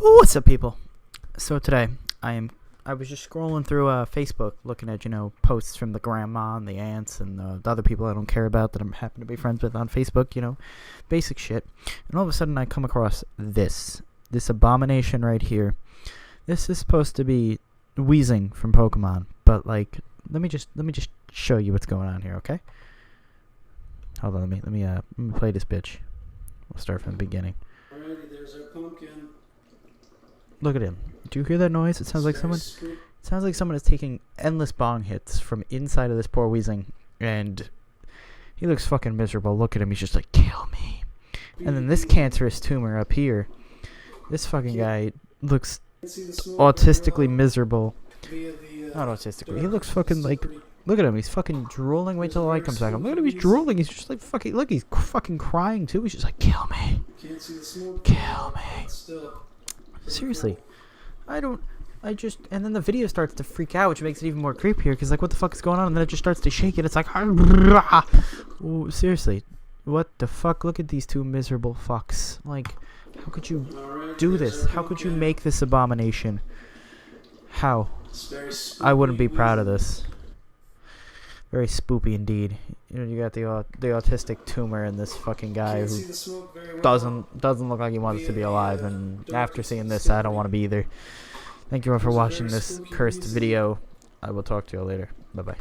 What's up, people? So today I was just scrolling through Facebook, looking at posts from the grandma and the aunts and the other people I don't care about that I happen to be friends with on Facebook. Basic shit. And all of a sudden I come across this abomination right here. This is supposed to be Wheezing from Pokemon, but like let me just show you what's going on here, okay? Hold on, let me play this bitch. We'll start from the beginning. Alrighty, there's our pumpkin. Look at him. Do you hear that noise? It sounds like someone is taking endless bong hits from inside of this poor Wheezing, and he looks fucking miserable. Look at him. He's just like, kill me. And then this cancerous tumor up here. This fucking guy looks autistically miserable. Not autistically. He looks fucking like. Look at him. He's fucking drooling. Wait till the light comes back on. Look at him. He's drooling. He's just like fucking. Look, he's fucking crying too. He's just like, kill me. Kill me. Seriously, and then the video starts to freak out, which makes it even more creepier, because like, what the fuck is going on? And then it just starts to shake it. It's like, ooh, seriously, what the fuck? Look at these two miserable fucks. Like, how could you do this? How could you make this abomination? How? I wouldn't be proud of this. Very spoopy indeed. You got the autistic tumor in this fucking guy who doesn't look like he wants to be alive, and after seeing this, I don't want to be either. Thank you all for watching this cursed video. I will talk to you all later. Bye bye.